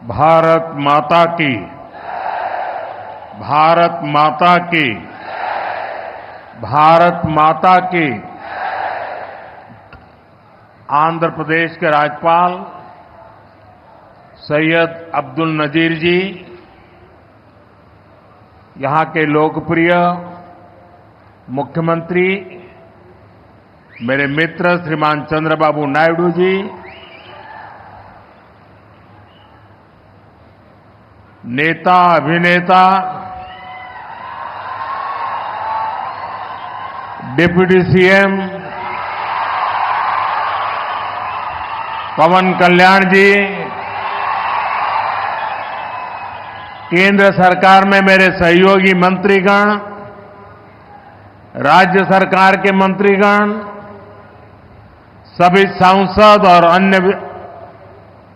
भारत माता की, भारत माता की, भारत माता की। आंध्र प्रदेश के राज्यपाल सैयद अब्दुल नजीर जी, यहां के लोकप्रिय मुख्यमंत्री मेरे मित्र श्रीमान चंद्रबाबू नायडू जी, नेता अभिनेता डिप्टी सीएम पवन कल्याण जी, केंद्र सरकार में मेरे सहयोगी मंत्रीगण, राज्य सरकार के मंत्रीगण, सभी सांसद और अन्य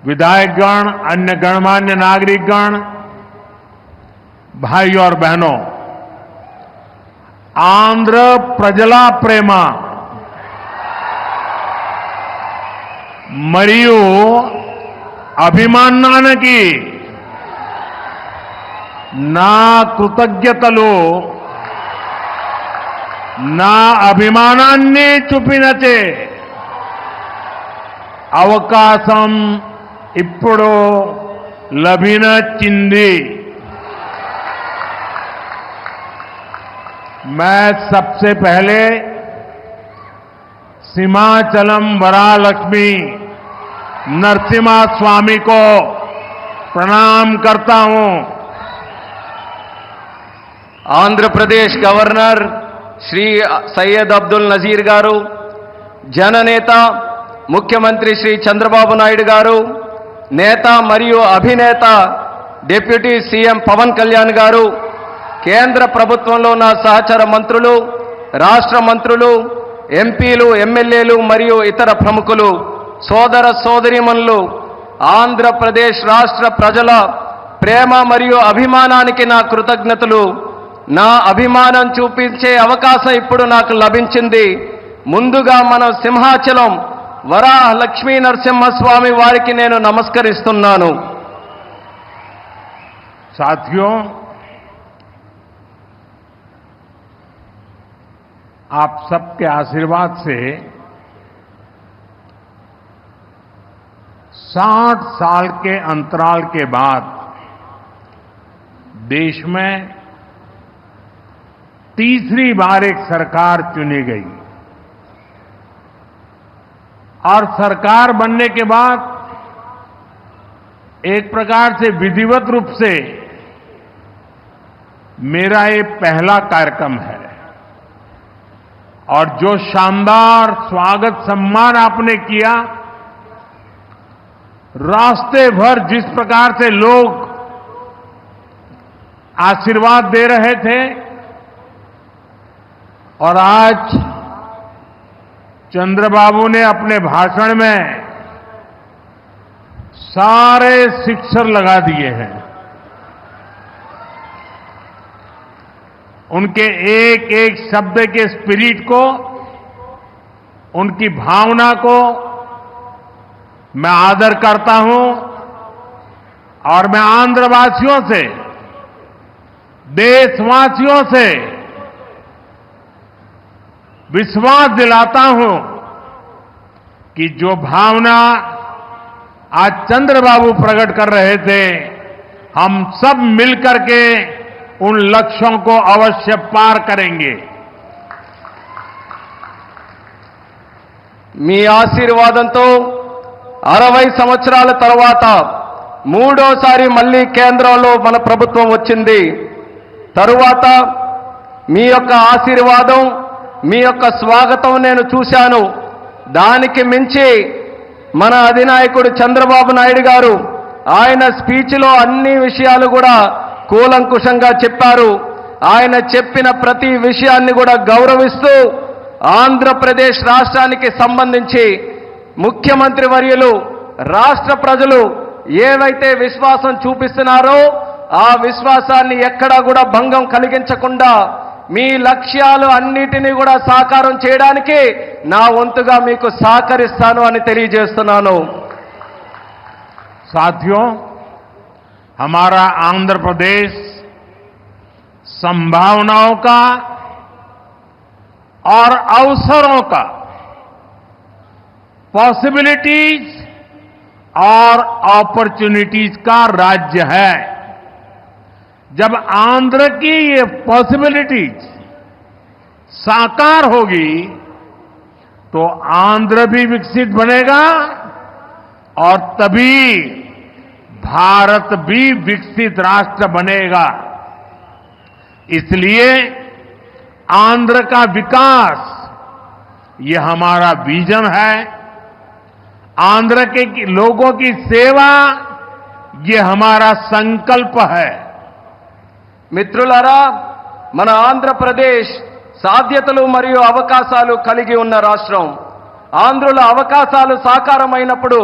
विधायकगण, अन्य गणमान्य नागरिकगण, भाई और बहनों, आंध्र प्रजला प्रेम मरियु అభిమానానికి నా కృతజ్ఞతలు, నా అభిమానాన్ని చూపినచే అవకాశం ఇప్పుడు లభించింది। मैं सबसे पहले सीमाचलम वरालक्ष्मी नरसिम्हा स्वामी को प्रणाम करता हूं। आंध्र प्रदेश गवर्नर श्री सैयद अब्दुल नजीर गारू, जननेता मुख्यमंत्री श्री चंद्रबाबु नायडू गारू, नेता मरियु अभिनेता डिप्यूटी सीएम पवन कल्याण गारू, కేంద్ర ప్రభుత్వంలో నా సహచర మంత్రులు, రాష్ట్ర మంత్రులు, ఎంపీలు, ఎమ్మెల్యేలు మరియు ఇతర ప్రముఖులు, సోదర సోదరీమణులు, ఆంధ్రప్రదేశ్ రాష్ట్ర ప్రజల ప్రేమ మరియు అభిమానానికి నా కృతజ్ఞతలు। నా అభిమానం చూపించే అవకాశం ఇప్పుడు నాకు లభించింది। ముందుగా మనం సింహాచలం వరాహ లక్ష్మీ నరసింహస్వామి వారికి నేను నమస్కరిస్తున్నాను। साथियों, आप सबके आशीर्वाद से 60 साल के अंतराल के बाद देश में तीसरी बार एक सरकार चुनी गई और सरकार बनने के बाद एक प्रकार से विधिवत रूप से मेरा ये पहला कार्यक्रम है और जो शानदार स्वागत सम्मान आपने किया, रास्ते भर जिस प्रकार से लोग आशीर्वाद दे रहे थे और आज चंद्रबाबू ने अपने भाषण में सारे सिक्सर लगा दिए हैं। उनके एक एक शब्द के स्पिरिट को, उनकी भावना को मैं आदर करता हूं और मैं आंध्रवासियों से, देशवासियों से विश्वास दिलाता हूं कि जो भावना आज चंद्रबाबू प्रकट कर रहे थे, हम सब मिलकर के उन लक्ष्यों को अवश्य पार करेंगे। మీ ఆశీర్వాదంతో 60 సంవత్సరాల తర్వాత మూడోసారి మళ్ళీ కేంద్రంలో మన ప్రభుత్వం వచ్చింది। తరువాత మీ యొక్క ఆశీర్వాదం, మీ యొక్క స్వాగతం నేను చూశాను। దానికి మించి మన అధినాయకుడు చంద్రబాబు నాయుడు గారు ఆయన స్పీచ్లో అన్ని విషయాలు కూడా కూలంకుషంగా చెప్పారు। ఆయన చెప్పిన ప్రతి విషయాన్ని కూడా గౌరవిస్తూ ఆంధ్రప్రదేశ్ రాష్ట్రానికి సంబంధించి ముఖ్యమంత్రి వర్యులు, రాష్ట్ర ప్రజలు ఏవైతే విశ్వాసం చూపిస్తున్నారో ఆ విశ్వాసాన్ని ఎక్కడా కూడా భంగం కలిగించకుండా మీ లక్ష్యాలు అన్నిటినీ కూడా సాకారం చేయడానికి నా వంతుగా మీకు సహకరిస్తాను అని తెలియజేస్తున్నాను। साथियों, हमारा आंध्र प्रदेश संभावनाओं का और अवसरों का, पॉसिबिलिटीज और अपॉर्चुनिटीज का राज्य है। जब आंध्र की ये पॉसिबिलिटीज साकार होगी तो आंध्र भी विकसित बनेगा और तभी भारत भी विकसित राष्ट्र बनेगा। इसलिए आंध्र का विकास ये हमारा विजन है। आंध्र के लोगों की सेवा ये हमारा संकल्प है। మిత్రులారా, మన ఆంధ్రప్రదేశ్ సాధ్యతలు మరియు అవకాశాలు కలిగి ఉన్న రాష్ట్రం. ఆంధ్రుల అవకాశాలు సాకారమైనప్పుడు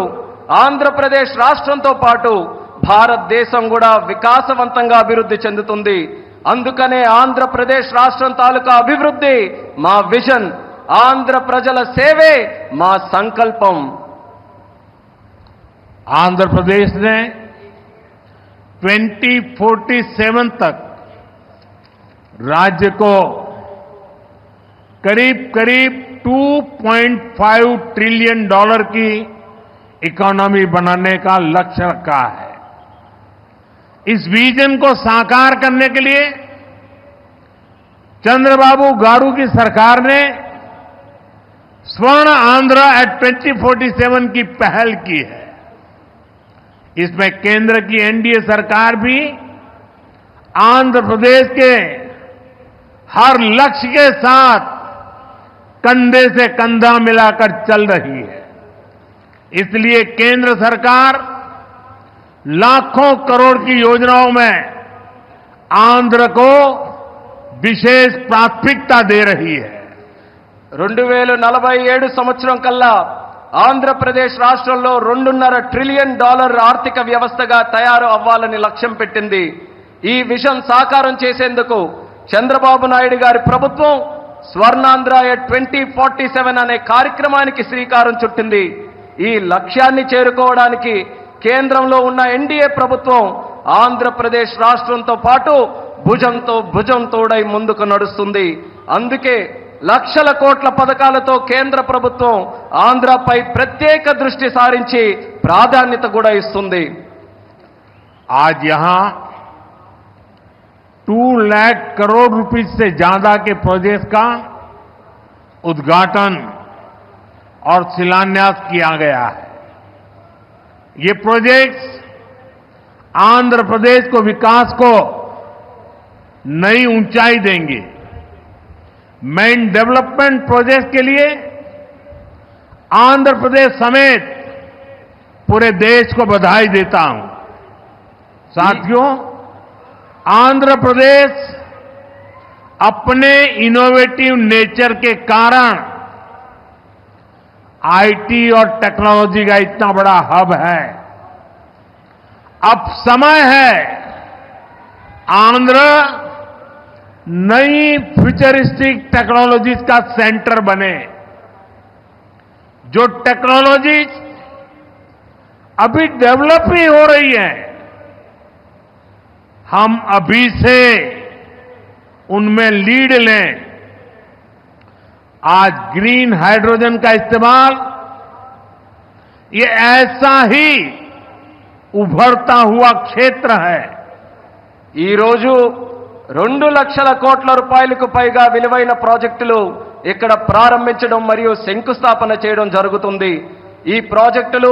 ఆంధ్రప్రదేశ్ రాష్ట్రంతో పాటు భారతదేశం కూడా వికాసవంతంగా అభివృద్ధి చెందుతుంది. అందుకనే ఆంధ్రప్రదేశ్ రాష్ట్రం తాలూకా అభివృద్ధి మా విజన్, ఆంధ్ర ప్రజల సేవే మా సంకల్పం. आंध्र प्रदेश ने 2047 तक राज्य को करीब करीब $2.5 ट्रिलियन की इकोनॉमी बनाने का लक्ष्य रखा है। इस विजन को साकार करने के लिए चंद्रबाबू गारू की सरकार ने स्वर्ण आंध्र एट 2047 की पहल की है। इसमें केंद्र की एनडीए सरकार भी आंध्र प्रदेश के हर लक्ष्य के साथ कंधे से कंधा मिलाकर चल रही है। इसलिए केंद्र सरकार लाखों करोड़ की योजनाओं में आंध्र को विशेष प्राथमिकता दे रही है। 2047 సంవత్సరం కల్లా ఆంధ్రప్రదేశ్ రాష్ట్రంలో $2.5 ట్రిలియన్ ఆర్థిక వ్యవస్థగా తయారు అవ్వాలని లక్ష్యం పెట్టింది. ఈ విజన్ సాకారం చేసేందుకు చంద్రబాబు నాయుడు గారి ప్రభుత్వం స్వర్ణాంధ్ర ఎట్ 2047 అనే కార్యక్రమానికి శ్రీకారం చుట్టింది. ఈ లక్ష్యాన్ని చేరుకోవడానికి కేంద్రంలో ఉన్న ఎన్డీఏ ప్రభుత్వం ఆంధ్రప్రదేశ్ రాష్ట్రంతో పాటు భుజంతో భుజం తోడై ముందుకు నడుస్తుంది. అందుకే లక్షల కోట్ల పథకాలతో కేంద్ర ప్రభుత్వం ఆంధ్రపై ప్రత్యేక దృష్టి సారించి ప్రాధాన్యత కూడా ఇస్తుంది. आज यहां 2 लाख करोड़ रुपए से ज्यादा के प्रोजेक्ट का उद्घाटन और शिलान्यास किया गया है। ये प्रोजेक्ट्स आंध्र प्रदेश को विकास को नई ऊंचाई देंगे। मैं इन डेवलपमेंट प्रोजेक्ट के लिए आंध्र प्रदेश समेत पूरे देश को बधाई देता हूं। साथियों, आंध्र प्रदेश अपने इनोवेटिव नेचर के कारण आईटी और टेक्नोलॉजी का इतना बड़ा हब है। अब समय है आंध्र नई फ्यूचरिस्टिक टेक्नोलॉजीज का सेंटर बने। जो टेक्नोलॉजीज अभी डेवलप ही हो रही है, हम अभी से उनमें लीड लें। आज ग्रीन हाइड्रोजन का इस्तेमाल ये ऐसा ही उभरता हुआ क्षेत्र है। ఈ రోజు 2 లక్షల కోట్ల రూపాయలకు పైగా విలువైన ప్రాజెక్టులు ఇక్కడ ప్రారంభించడం మరియు శంకుస్థాపన చేయడం జరుగుతుంది. ఈ ప్రాజెక్టులు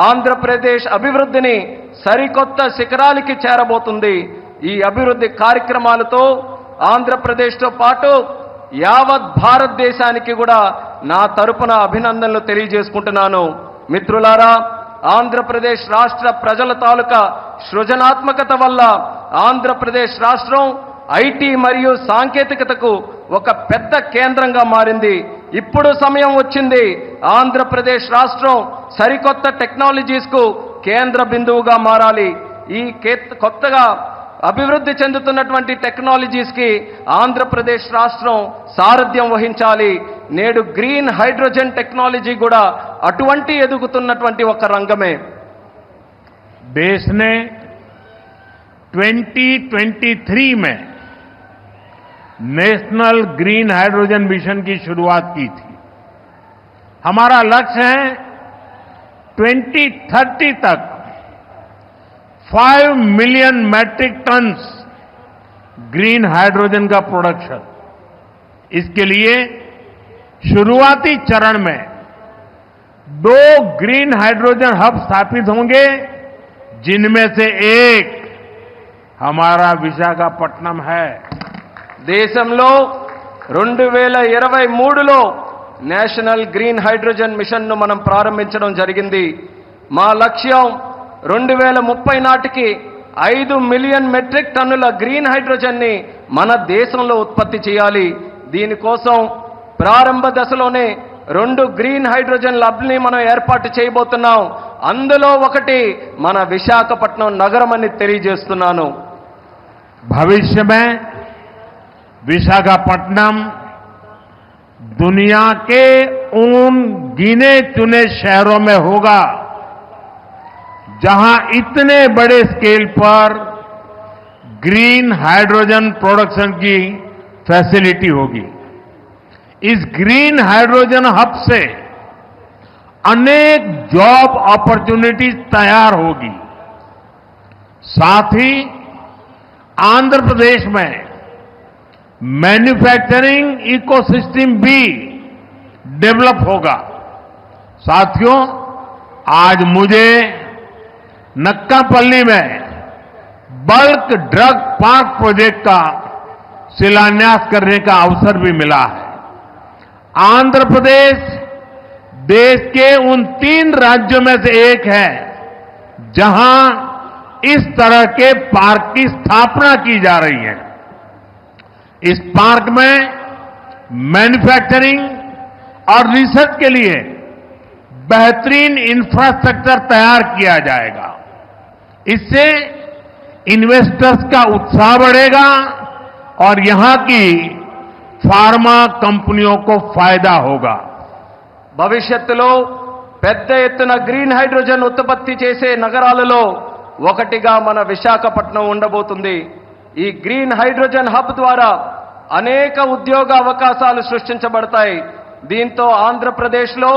ఆంధ్రప్రదేశ్ అభివృద్ధిని సరికొత్త శిఖరాలకి చేరబోతుంది. ఈ అభివృద్ధి కార్యక్రమాలతో ఆంధ్రప్రదేశ్తో పాటు యావత్ భారతదేశానికి కూడా నా తరపున అభినందనలు తెలియజేసుకుంటున్నాను. మిత్రులారా, ఆంధ్రప్రదేశ్ రాష్ట్ర ప్రజల తాలూకా సృజనాత్మకత వల్ల ఆంధ్రప్రదేశ్ రాష్ట్రం ఐటీ మరియు సాంకేతికతకు ఒక పెద్ద కేంద్రంగా మారింది. ఇప్పుడు సమయం వచ్చింది ఆంధ్రప్రదేశ్ రాష్ట్రం సరికొత్త టెక్నాలజీస్ కు కేంద్ర బిందువుగా మారాలి. ఈ కొత్తగా అభివృద్ధి చెందుతున్నటువంటి టెక్నాలజీస్ కి ఆంధ్రప్రదేశ్ రాష్ట్రం సారథ్యం వహించాలి. నేడు గ్రీన్ హైడ్రోజన్ టెక్నాలజీ కూడా అటువంటి ఎదుగుతున్నటువంటి ఒక రంగమే. देश ने 2023 में नेशनल ग्रीन हाइड्रोजन मिशन की शुरुआत की थी। हमारा लक्ष्य है 2030 तक 5 million metric tons green hydrogen का प्रोडक्शन। इसके लिए शुरुआती चरण में 2 ग्रीन हाइड्रोजन हब स्थापित होंगे, जिनमें से एक हमारा विशाखापट्टनम है। దేశంలో 2023లో నేషనల్ గ్రీన్ హైడ్రోజన్ మిషన్ ను మనం ప్రారంభించడం జరిగింది. మా లక్ష్యం 2030 నాటికి 5 మిలియన్ మెట్రిక్ టన్నుల గ్రీన్ హైడ్రోజన్ ని మన దేశంలో ఉత్పత్తి చేయాలి. దీనికోసం ప్రారంభ దశలోనే 2 గ్రీన్ హైడ్రోజన్ ల్యాబ్‌ని మనం ఏర్పాటు చేయబోతున్నాం. అందులో ఒకటి మన విశాఖపట్నం నగరం అని తెలియజేస్తున్నాను. भविष्य में विशाखापट्टनम दुनिया के उन गिने चुने शहरों में होगा जहां इतने बड़े स्केल पर ग्रीन हाइड्रोजन प्रोडक्शन की फैसिलिटी होगी। इस ग्रीन हाइड्रोजन हब से अनेक जॉब अपॉर्चुनिटीज तैयार होगी। साथ ही आंध्र प्रदेश में मैन्युफैक्चरिंग इकोसिस्टम भी डेवलप होगा। साथियों, आज मुझे नक्कापल्ली में बल्क ड्रग पार्क प्रोजेक्ट का शिलान्यास करने का अवसर भी मिला है। आंध्र प्रदेश देश के उन 3 राज्यों में से एक है जहां इस तरह के पार्क की स्थापना की जा रही है। इस पार्क में मैन्युफैक्चरिंग और रिसर्च के लिए बेहतरीन इंफ्रास्ट्रक्चर तैयार किया जाएगा। इससे इन्वेस्टर्स का उत्साह बढ़ेगा और यहां की फार्मा कंपनियों को फायदा होगा। భవిష్యత్తులో పెద్ద ఎత్తున గ్రీన్ హైడ్రోజన్ ఉత్పత్తి చేసే నగరాలలో ఒకటిగా మన విశాఖపట్నం ఉండబోతుంది. ఈ గ్రీన్ హైడ్రోజన్ హబ్ ద్వారా అనేక ఉద్యోగ అవకాశాలు సృష్టించబడతాయి. దీంతో ఆంధ్రప్రదేశ్లో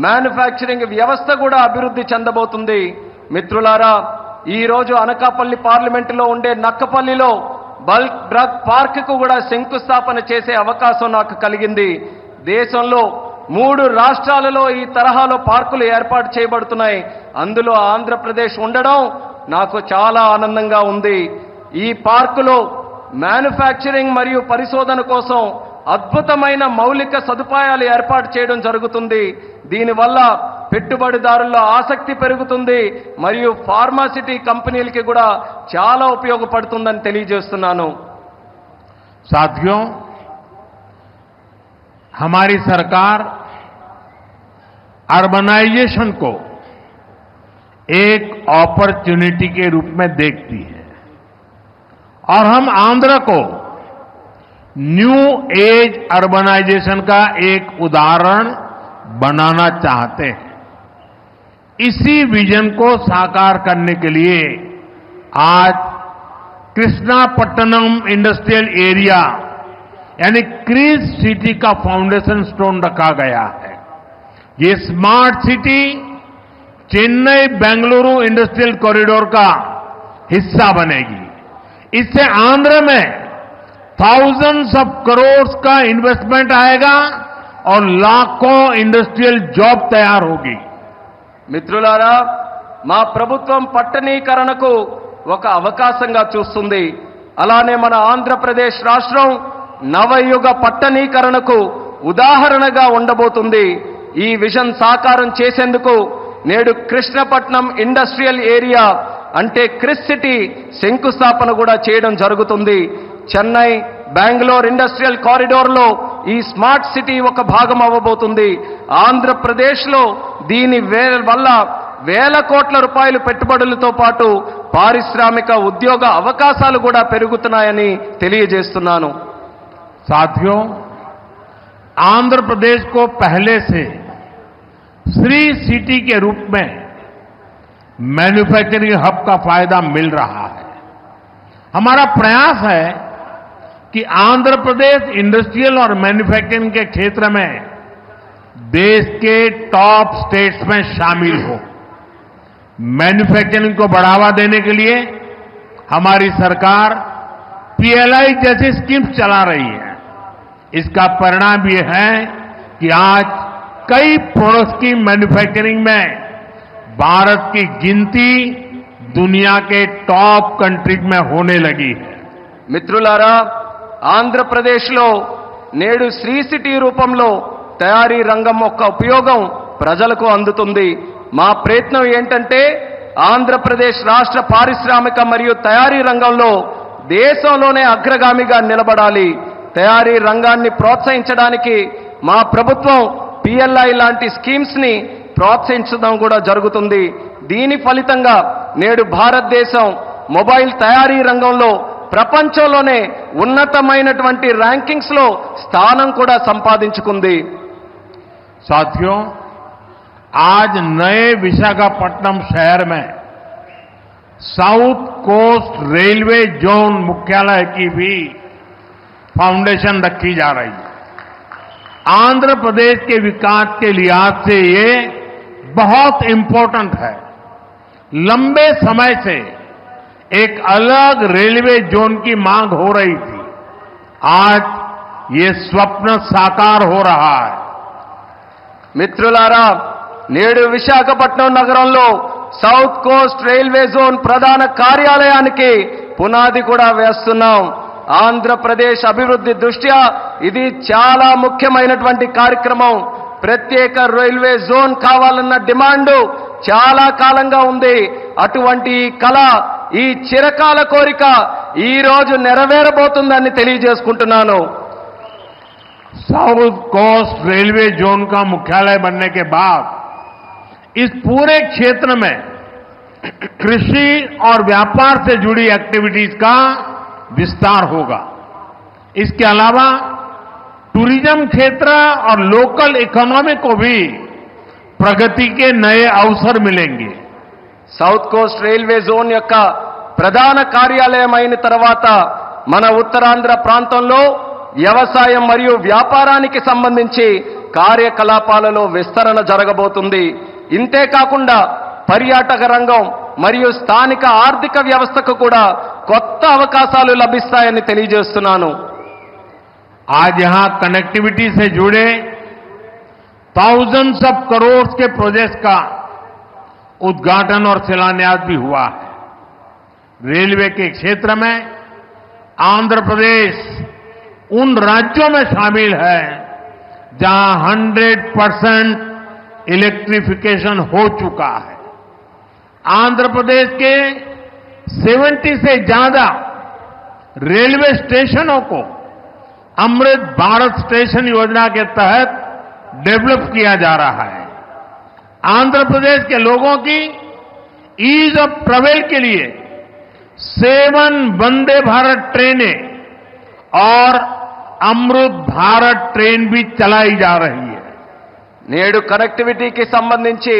మ్యానుఫ్యాక్చరింగ్ వ్యవస్థ కూడా అభివృద్ధి చెందబోతుంది. మిత్రులారా, ఈ రోజు అనకాపల్లి పార్లమెంటులో ఉండే నక్కపల్లిలో బల్క్ డ్రగ్ పార్క్ కు కూడా శంకుస్థాపన చేసే అవకాశం నాకు కలిగింది. దేశంలో 3 రాష్ట్రాలలో ఈ తరహాలో పార్కులు ఏర్పాటు చేయబడుతున్నాయి. అందులో ఆంధ్రప్రదేశ్ ఉండడం నాకు చాలా ఆనందంగా ఉంది. ఈ పార్కులో మ్యానుఫ్యాక్చరింగ్ మరియు పరిశోధన కోసం అద్భుతమైన మౌలిక సదుపాయాలు ఏర్పాటు చేయడం జరుగుతుంది. దీనివల్ల పెట్టుబడిదారుల్లో ఆసక్తి పెరుగుతుంది మరియు ఫార్మాసిటీ కంపెనీలకి కూడా చాలా ఉపయోగపడుతుందని తెలియజేస్తున్నాను. साथियों, हमारी सरकार अर्बनाइजेशन को एक अपॉर्चुनिटी के रूप में देखती है और हम आंध्र को न्यू एज अर्बनाइजेशन का एक उदाहरण बनाना चाहते हैं। इसी विजन को साकार करने के लिए आज कृष्णापट्टनम इंडस्ट्रियल एरिया यानी क्रीज सिटी का फाउंडेशन स्टोन रखा गया है। ये smart city Chennai Bengaluru industrial corridor का हिस्सा बनेगी। इससे आंध्र में थाउजेंड्स ऑफ करोड़ का इन्वेस्टमेंट आएगा और लाखों इंडस्ट्रियल जॉब तैयार होगी। మిత్రులారా, మా ప్రభుత్వం పట్టణీకరణకు ఒక అవకాశంగా చూస్తుంది. అలానే మన ఆంధ్రప్రదేశ్ రాష్ట్రం నవయుగ పట్టణీకరణకు ఉదాహరణగా ఉండబోతుంది. ఈ విజన్ సాకారం చేసేందుకు నేడు కృష్ణపట్నం ఇండస్ట్రియల్ ఏరియా అంటే క్రిస్ సిటీ శంకుస్థాపన కూడా చేయడం జరుగుతుంది. చెన్నై బెంగళూరు ఇండస్ట్రియల్ కారిడోర్లో ఈ స్మార్ట్ సిటీ ఒక భాగం అవ్వబోతుంది. ఆంధ్రప్రదేశ్లో దీని వల్ల వేల కోట్ల రూపాయల పెట్టుబడులతో పాటు పారిశ్రామిక ఉద్యోగ అవకాశాలు కూడా పెరుగుతున్నాయని తెలియజేస్తున్నాను. साथियों, आंध्र प्रदेश को पहले से श्री सिटी के रूप में मैन्युफैक्चरिंग हब का फायदा मिल रहा है। हमारा प्रयास है कि आंध्र प्रदेश इंडस्ट्रियल और मैन्युफैक्चरिंग के क्षेत्र में देश के टॉप स्टेट्स में शामिल हो। मैन्युफैक्चरिंग को बढ़ावा देने के लिए हमारी सरकार पीएलआई जैसी स्कीम्स चला रही है। इसका परिणाम यह है कि आज कई प्रोडक्ट्स की मैन्युफैक्चरिंग में भारत की गिनती दुनिया के टॉप कंट्रीज में होने लगी है। మిత్రులారా, ఆంధ్రప్రదేశ్లో నేడు శ్రీ సిటీ రూపంలో తయారీ రంగం యొక్క ఉపయోగం ప్రజలకు అందుతుంది. మా ప్రయత్నం ఏంటంటే ఆంధ్రప్రదేశ్ రాష్ట్ర పారిశ్రామిక మరియు తయారీ రంగంలో దేశంలోనే అగ్రగామిగా నిలబడాలి. తయారీ రంగాన్ని ప్రోత్సహించడానికి మా ప్రభుత్వం పిఎల్ఐ లాంటి స్కీమ్స్ ని ప్రోత్సహించడం కూడా జరుగుతుంది. దీని ఫలితంగా నేడు భారతదేశం మొబైల్ తయారీ రంగంలో ప్రపంచంలోనే ఉన్నతమైనటువంటి ర్యాంకింగ్స్ లో స్థానం కూడా సంపాదించుకుంది. साथियों, आज नए विशाखापट्टनम शहर में साउथ कोस्ट रेलवे जोन मुख्यालय की भी फाउंडेशन रखी जा रही है। आंध्र प्रदेश के विकास के लिहाज से ये बहुत इंपॉर्टेंट है। लंबे समय से एक अलग रेलवे जोन की मांग हो रही थी। आज ये स्वप्न साकार हो रहा है। మిత్రులారా, నేడు విశాఖపట్నం నగరంలో సౌత్ కోస్ట్ రైల్వే జోన్ ప్రధాన కార్యాలయానికి పునాది కూడా వేస్తున్నాం. ఆంధ్రప్రదేశ్ అభివృద్ధి దృష్ట్యా ఇది చాలా ముఖ్యమైనటువంటి కార్యక్రమం. ప్రత్యేక రైల్వే జోన్ కావాలన్న డిమాండ్ చాలా కాలంగా ఉంది. అటువంటి ఈ కళ, ఈ చిరకాల కోరిక ఈ రోజు నెరవేరబోతుందని తెలియజేసుకుంటున్నాను. साउथ कोस्ट रेलवे जोन का मुख्यालय बनने के बाद इस पूरे क्षेत्र में कृषि और व्यापार से जुड़ी एक्टिविटीज का विस्तार होगा। इसके अलावा टूरिज्म क्षेत्र और लोकल इकोनॉमी को भी प्रगति के नए अवसर मिलेंगे। సౌత్ కోస్ట్ రైల్వే జోన్ యొక్క ప్రధాన కార్యాలయం అయిన తర్వాత మన ఉత్తరాంధ్ర ప్రాంతంలో వ్యవసాయం మరియు వ్యాపారానికి సంబంధించి కార్యకలాపాలలో విస్తరణ జరగబోతుంది. ఇంతే కాకుండా పర్యాటక రంగం మరియు స్థానిక ఆర్థిక వ్యవస్థకు కూడా కొత్త అవకాశాలు లభిస్తాయని తెలియజేస్తున్నాను. आज यहां कनेक्टिविटी से जुड़े thousands ऑफ करोड़ के प्रोजेक्ट्स का उद्घाटन और शिलान्यास भी हुआ है। रेलवे के क्षेत्र में आंध्र प्रदेश उन राज्यों में शामिल है जहां 100% इलेक्ट्रिफिकेशन हो चुका है। आंध्र प्रदेश के 70 से ज्यादा रेलवे स्टेशनों को अमृत भारत स्टेशन योजना के तहत डेवलप किया जा रहा है। आंध्र प्रदेश के लोगों की ईज ऑफ ट्रेवल के लिए 7 वंदे भारत ट्रेनें और अमृत भारत ट्रेन भी चलाई जा रही है। నేడు కనెక్టివిటీకి సంబంధించి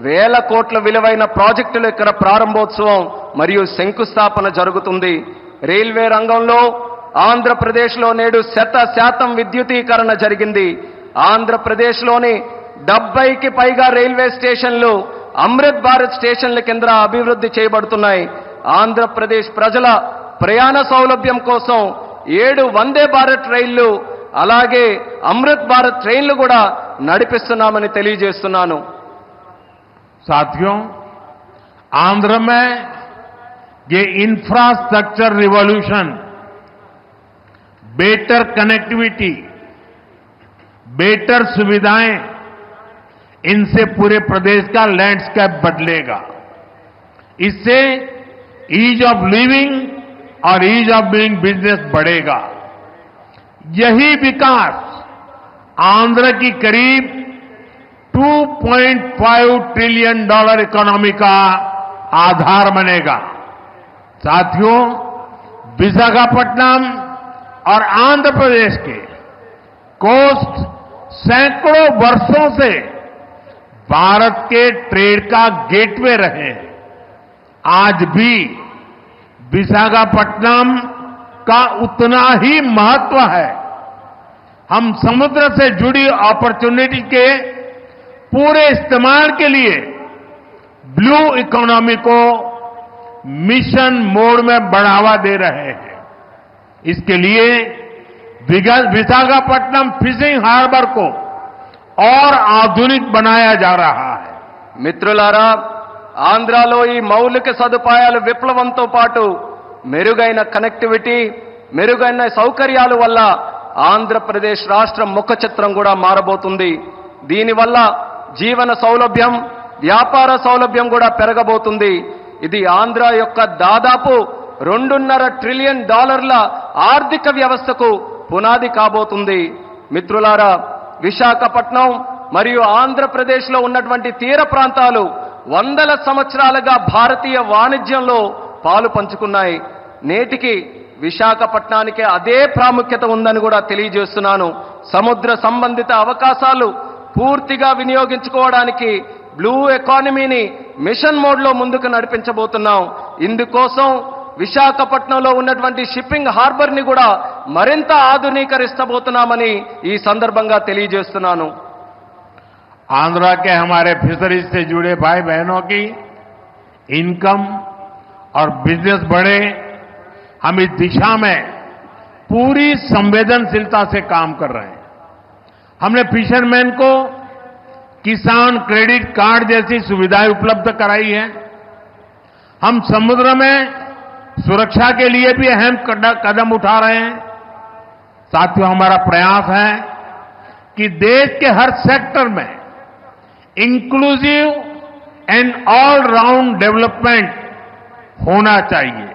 వేల కోట్ల విలువైన ప్రాజెక్టుల యొక్క ప్రారంభోత్సవం మరియు శంకుస్థాపన జరుగుతుంది. రైల్వే రంగంలో ఆంధ్రప్రదేశ్లో నేడు 100% విద్యుదీకరణ జరిగింది. ఆంధ్రప్రదేశ్లోని 70కి పైగా రైల్వే స్టేషన్లు అమృత్ భారత్ స్టేషన్ల కింద అభివృద్ధి చేయబడుతున్నాయి. ఆంధ్రప్రదేశ్ ప్రజల ప్రయాణ సౌలభ్యం కోసం 7 వందే భారత్ రైళ్లు అలాగే అమృత్ భారత్ ట్రైన్లు కూడా నడిపిస్తున్నామని తెలియజేస్తున్నాను. साथियों, आंध्र में ये infrastructure revolution, better connectivity, better सुविधाएं, इनसे पूरे प्रदेश का लैंडस्केप बदलेगा। इससे ईज ऑफ लिविंग और ईज ऑफ डूइंग बिजनेस बढ़ेगा। यही विकास आंध्र की करीब $2.5 ट्रिलियन इकोनॉमी का आधार बनेगा। साथियों, विशाखापट्टनम और आंध्र प्रदेश के कोस्ट सैकड़ों वर्षों से भारत के ट्रेड का गेटवे रहे हैं। आज भी विशाखापट्टनम का उतना ही महत्व है। हम समुद्र से जुड़ी अपॉर्चुनिटी के पूरे इस्तेमाल के लिए ब्लू इकोनॉमी को मिशन मोड में बढ़ावा दे रहे हैं। इसके लिए विशाखापट्टनम फिशिंग हार्बर को और आधुनिक बनाया जा रहा है। మిత్రులారా, ఆంధ్రాలో ఈ మౌలిక సదుపాయాల విప్లవంతో పాటు మెరుగైన కనెక్టివిటీ, మెరుగైన సౌకర్యాల వల్ల ఆంధ్రప్రదేశ్ రాష్ట్రం ముఖ చిత్రం కూడా మారబోతుంది. దీనివల్ల జీవన సౌలభ్యం, వ్యాపార సౌలభ్యం కూడా పెరగబోతుంది. ఇది ఆంధ్ర యొక్క దాదాపు $2.5 ట్రిలియన్ ఆర్థిక వ్యవస్థకు పునాది కాబోతుంది. మిత్రులారా, విశాఖపట్నం మరియు ఆంధ్రప్రదేశ్లో ఉన్నటువంటి తీర ప్రాంతాలు వందల సంవత్సరాలుగా భారతీయ వాణిజ్యంలో పాలు పంచుకున్నాయి. నేటికి విశాఖపట్నానికి అదే ప్రాముఖ్యత ఉందని కూడా తెలియజేస్తున్నాను. సముద్ర సంబంధిత అవకాశాలు పూర్తిగా వినియోగించుకోవడానికి బ్లూ ఎకానమీని మిషన్ మోడ్లో ముందుకు నడిపించబోతున్నాం. ఇందుకోసం విశాఖపట్నంలో ఉన్నటువంటి షిప్పింగ్ హార్బర్ని కూడా మరింత ఆధునీకరిస్తబోతున్నామని ఈ సందర్భంగా తెలియజేస్తున్నాను. आंध्रा के हमारे फिशरीज से जुड़े भाई बहनों की इनकम और बिजनेस बढ़े, हम इस दिशा में पूरी संवेदनशीलता से काम कर रहे हैं. हमने फिशरमैन को किसान क्रेडिट कार्ड जैसी सुविधाएं उपलब्ध कराई है. हम समुद्र में सुरक्षा के लिए भी अहम कदम उठा रहे हैं. साथियों, हमारा प्रयास है कि देश के हर सेक्टर में inclusive and all round development होना चाहिए,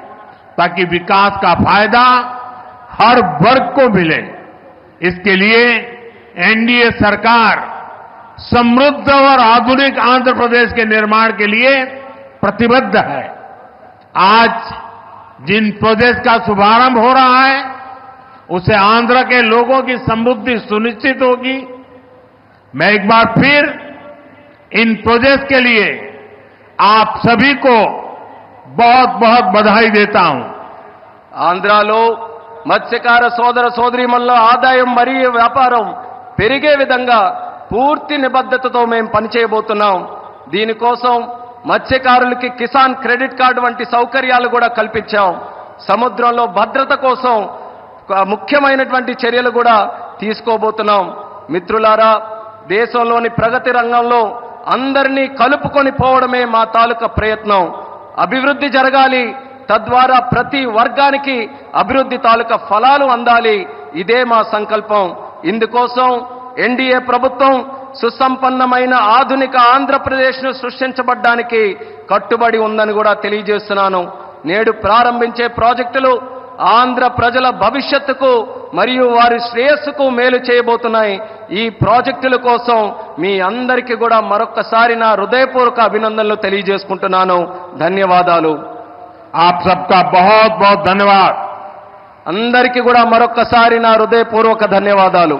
ताकि विकास का फायदा हर वर्ग को मिले. इसके लिए एनडीए सरकार समृद्ध और आधुनिक आंध्र प्रदेश के निर्माण के लिए प्रतिबद्ध है. आज जिन प्रोजेक्ट का शुभारंभ हो रहा है, उससे आंध्र के लोगों की समृद्धि सुनिश्चित होगी. मैं एक बार फिर इन प्रोजेक्ट के लिए आप सभी को बहुत बहुत बधाई देता हूं. ఆంధ్రాలో మత్స్యకార సోదర సోదరీమణుల ఆదాయం మరియు వ్యాపారం పెరిగే విధంగా పూర్తి నిబద్ధతతో మేము పనిచేయబోతున్నాం. దీనికోసం మత్స్యకారులకి కిసాన్ క్రెడిట్ కార్డు వంటి సౌకర్యాలు కూడా కల్పించాం. సముద్రంలో భద్రత కోసం ముఖ్యమైనటువంటి చర్యలు కూడా తీసుకోబోతున్నాం. మిత్రులారా, దేశంలోని ప్రగతి రంగంలో అందరినీ కలుపుకొని పోవడమే మా తాలూకా ప్రయత్నం. అభివృద్ధి జరగాలి, తద్వారా ప్రతి వర్గానికి అభివృద్ధి తాలూకా ఫలాలు అందాలి. ఇదే మా సంకల్పం. ఇందుకోసం ఎన్డీఏ ప్రభుత్వం సుసంపన్నమైన ఆధునిక ఆంధ్రప్రదేశ్ను సృష్టించబడ్డానికి కట్టుబడి ఉందని కూడా తెలియజేస్తున్నాను. నేడు ప్రారంభించే ప్రాజెక్టులు ఆంధ్ర ప్రజల భవిష్యత్తుకు మరియు వారి శ్రేయస్సుకు మేలు చేయబోతున్నాయి. ఈ ప్రాజెక్టుల కోసం మీ అందరికీ కూడా మరొక్కసారి నా హృదయపూర్వక అభినందనలు తెలియజేసుకుంటున్నాను. ధన్యవాదాలు. आप सबका बहुत बहुत धन्यवाद. అందరికీ కూడా మరొక్కసారి నా హృదయపూర్వక ధన్యవాదాలు.